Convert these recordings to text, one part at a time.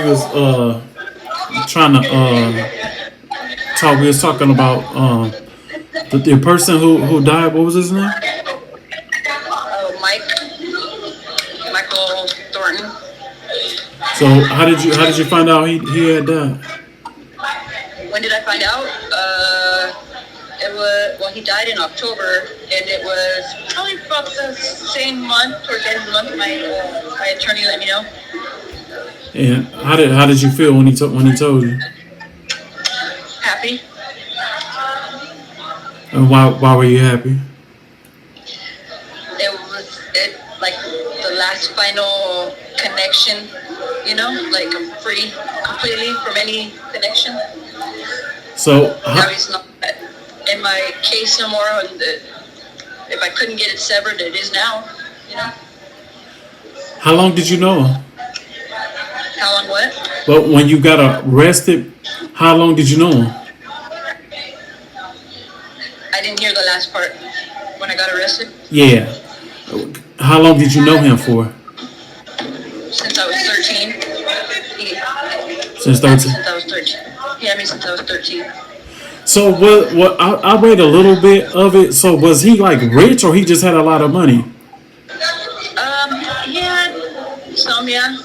we was trying to talk. We was talking about the person who died. What was his name? Michael Thornton. So how did you find out he had died? When did I find out? It was, well, he died in October, and it was probably about the same month or the end of the month. My attorney let me know. And how did you feel when he told you? Happy. And why were you happy? It was like the last final connection, like I'm free completely from any connection. So Now he's not in my case no more. And if I couldn't get it severed, it is now. how long did you know him? How long what? But when you got arrested, how long did you know him? I didn't hear the last part. When I got arrested? Yeah. How long did you know him for? Since I was 13. Since 13. Since I was 13. Yeah, since I was 13. So what I read a little bit of it. So was he like rich or he just had a lot of money? He had some, yeah.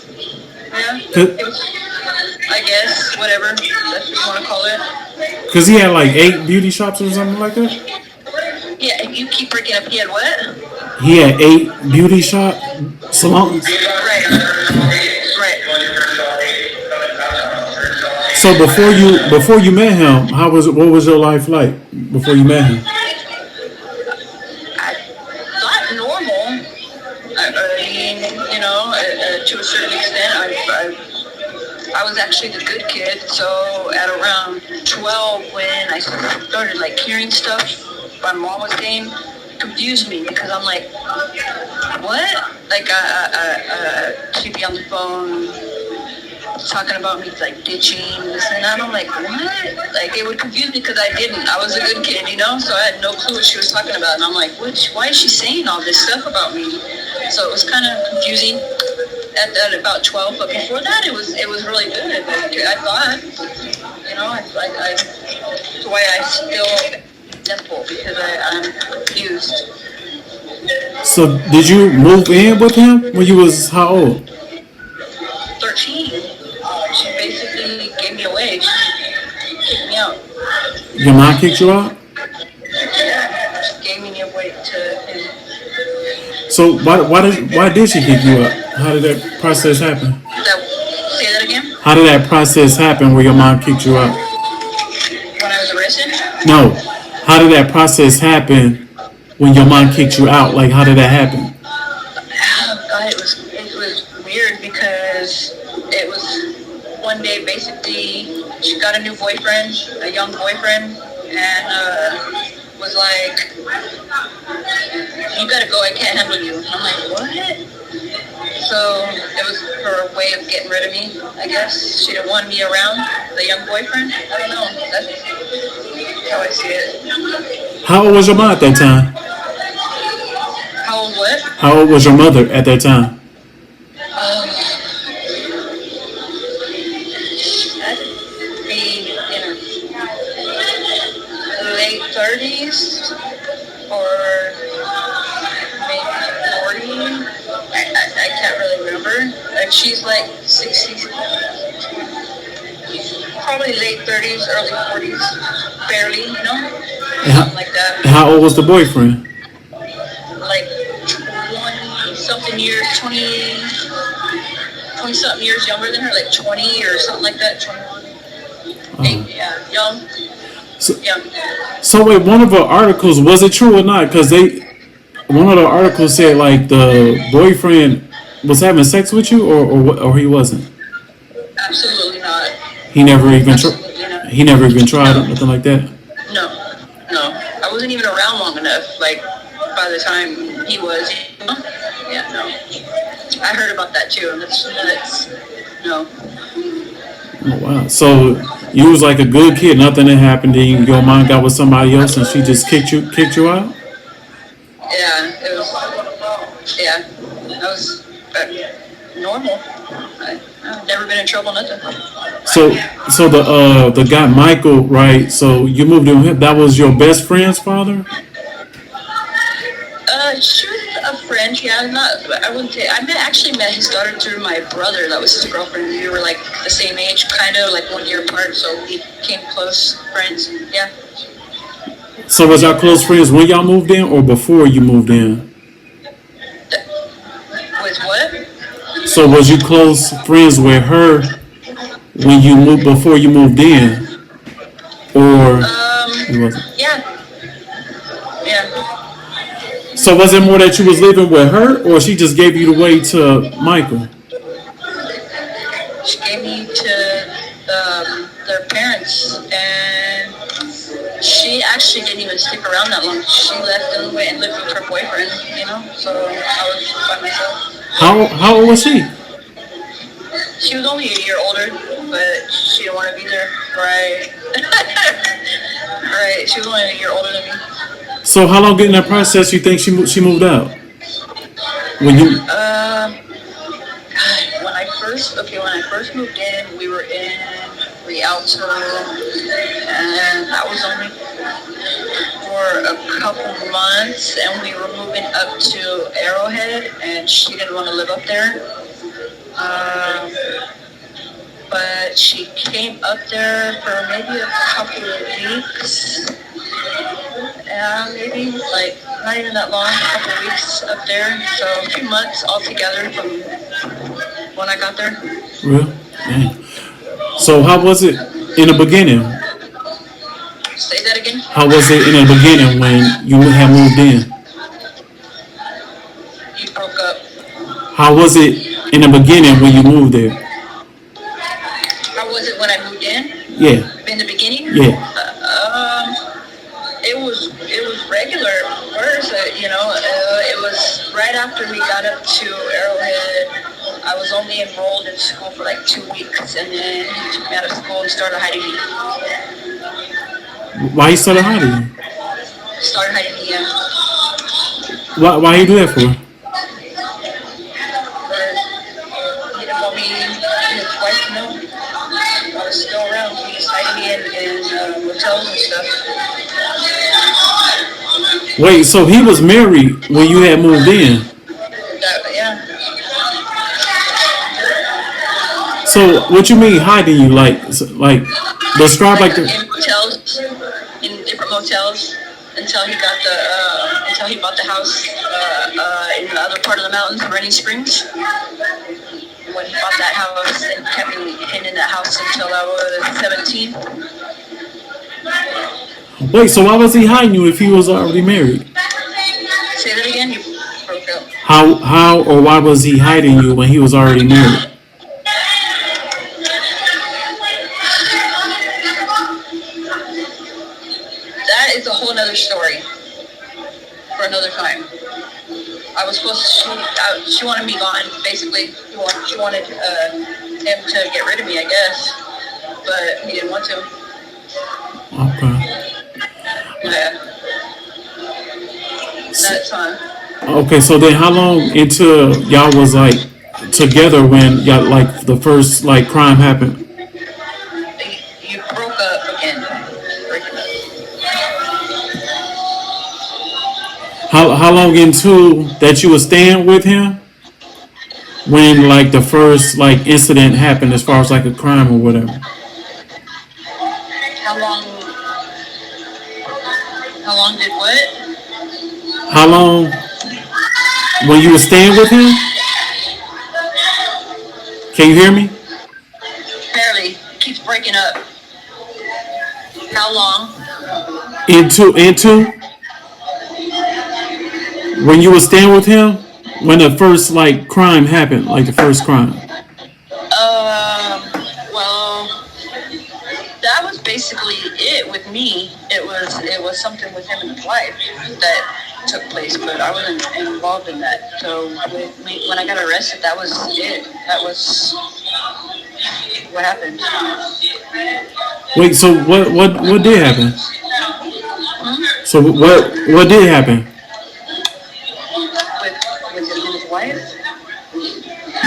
Yeah. It was, I guess, whatever. That's what you want to call it. Because he had like 8 beauty shops or something like that? Yeah, if you keep breaking up, he had what? He had 8 beauty shop salons. Right. So before you met him, what was your life like before you met him? I thought normal. I mean, to a certain extent, I was actually the good kid. So at around 12, when I started like hearing stuff my mom was saying, confused me because I'm like, what? Like, she'd be on the phone talking about me like ditching this and that. I'm like, what? Like, it would confuse me because I didn't. I was a good kid, so I had no clue what she was talking about. And I'm like, why is she saying all this stuff about me? So it was kind of confusing at about 12. But before that, it was really good. Like, I thought, that's why I still simple because I'm confused. So did you move in with him when you was how old? 13. She basically gave me away. She kicked me out. Your mom kicked you out? Yeah, she gave me away to him. So why did she kick you out? How did that process happen? Say that again? How did that process happen where your mom kicked you out? When I was arrested? No. How did that process happen when your mom kicked you out? Like, how did that happen? Oh, God, it was weird because it was one day, basically, she got a new boyfriend, a young boyfriend, and was like, you gotta go, I can't handle you. And I'm like, what? So it was her way of getting rid of me, I guess. She didn't want me around, the young boyfriend. I don't know. That's how I see it. How old was your mom at that time? How old what? How old was your mother at that time? That'd be in her late 30s or maybe 40. I can't really remember. And she's like 60, probably late 30s, early 40s, barely, something like that. How old was the boyfriend? Like 20-something years, 20-something years younger than her, like 20 or something like that, 21. Yeah, young. So wait, one of the articles, was it true or not? Because one of the articles said like the boyfriend was having sex with you, or he wasn't. Absolutely not. He never even tried it, nothing like that. No. I wasn't even around long enough. Like by the time he was, yeah, no. I heard about that too, and that's nuts. No. Oh wow! So you was like a good kid, nothing had happened to you. Your mom got with somebody else, and she just kicked you out. Yeah, it was. Yeah, that was normal. I Never been in trouble, nothing. So so the guy Michael, right? So you moved in with him. That was your best friend's father. She was a friend. Yeah, not. I wouldn't say. Actually met his daughter through my brother. That was his girlfriend. We were like the same age, kind of like 1 year apart. So we became close friends. Yeah. So was y'all close friends when y'all moved in, or before you moved in? With what? So was you close friends with her when you moved before you moved in, or you wasn't? Yeah. Yeah. So was it more that you was living with her, or she just gave you the way to Michael? She gave me to their parents, and she actually didn't even stick around that long. She left and went and lived with her boyfriend, you know. So I was by myself. How old was she? She was only a year older, but she didn't want to be there. Right. Right. She was only a year older than me. So how long in that process you think she moved out? When you When I first moved in, we were in Rialto, and that was only for a couple months, and we were moving up to Arrowhead, and she didn't want to live up there. Um, but she came up there for maybe a couple of weeks. Maybe like not even that long, a couple of weeks up there. So a few months altogether from when I got there. real? Dang. So how was it in the beginning? Say that again. How was it in the beginning when you had moved in? You broke up. How was it in the beginning when you moved there? How was it when I moved in? Yeah, In the beginning? yeah. It was regular at first. It was right after we got up to Arrowhead. I was only enrolled in school for like 2 weeks, and then he took me out of school and started hiding me. Why you started hiding? Started hiding me, yeah. Why you do that for? He didn't want me, his wife to know I was still around. He was hiding me in hotels and stuff. Wait, so he was married when you had moved in. Yeah. So what you mean hiding you? Like describe like the. In hotels, in different motels, until he got until he bought the house in the other part of the mountains, Running Springs. When he bought that house and kept me hidden in that house until I was 17. Wait, so why was he hiding you if he was already married? Say that again. You broke up. How or why was he hiding you when he was already married? That is a whole nother story for another time. I was supposed to. She wanted me gone. Basically, she wanted him to get rid of me, I guess, but he didn't want to. Okay. Yeah. That's fine. Okay, so then how long until y'all was like together when y'all like the first like crime happened? You broke up again. Breaking up. How long into that you was staying with him when like the first like incident happened as far as like a crime or whatever? How long? How long did what? How long when you were staying with him? Can you hear me? Barely. It keeps breaking up. How long? Into when you were staying with him when the first like crime happened, like the first crime. Well, that was basically it with me. It was something with him and his wife that took place, but I wasn't involved in that. So with me, when I got arrested, that was it. That was what happened. Wait, so what did happen? So what did happen? With him and his wife.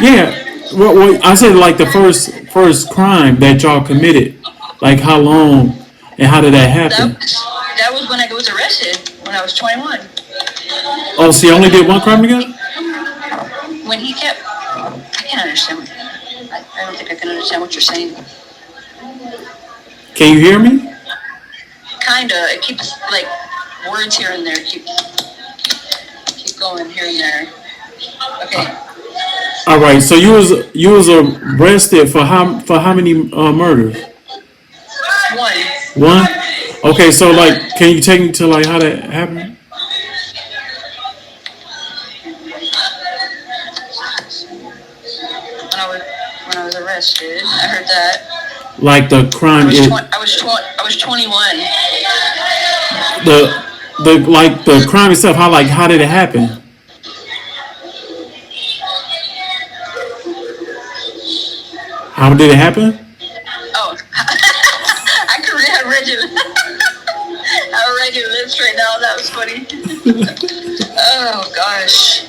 Yeah, I said like the first crime that y'all committed. Like how long and how did that That happen? that was when I was arrested when I was 21. Oh, so you only did one crime together? When he kept, I can't understand. I don't think I can understand what you're saying. Can you hear me? Kinda. It keeps like words here and there. Keep going here and there. Okay. All right. So you was arrested for how many murders? One. One. Okay. So like, can you take me to like how that happened? When I was arrested, I heard that. Like the I crime was is I was 21. the like the crime itself. How did it happen? How did it happen? Oh, I read your I read your lips right now. That was funny. Oh gosh,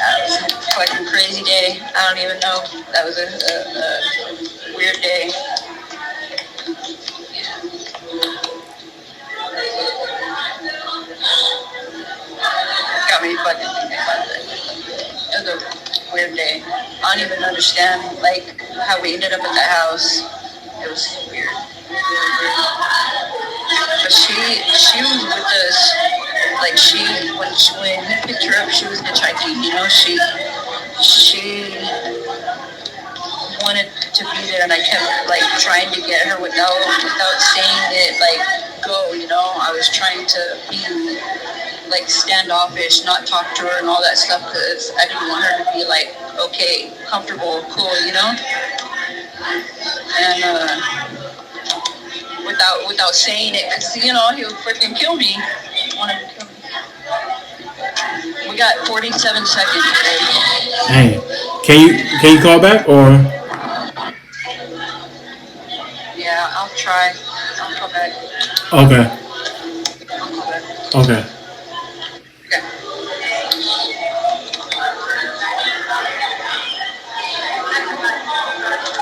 that was a fucking crazy day. I don't even know. That was a weird day. Got me fucking thinking about it. It was a weird day. I don't even understand like how we ended up at the house. It was weird. But she was with us. Like when he picked her up, she was hitchhiking. You know, she wanted to be there, and I kept like trying to get her without saying it. Like go, you know. I was trying to be like standoffish, not talk to her and all that stuff because I didn't want her to be like okay, comfortable, cool, you know. And without saying it, because you know he would freaking kill me. He wanted to kill me. We got 47 seconds. Hey, can you call back or? Yeah, I'll try. I'll call back. Okay. I'll call back. Okay.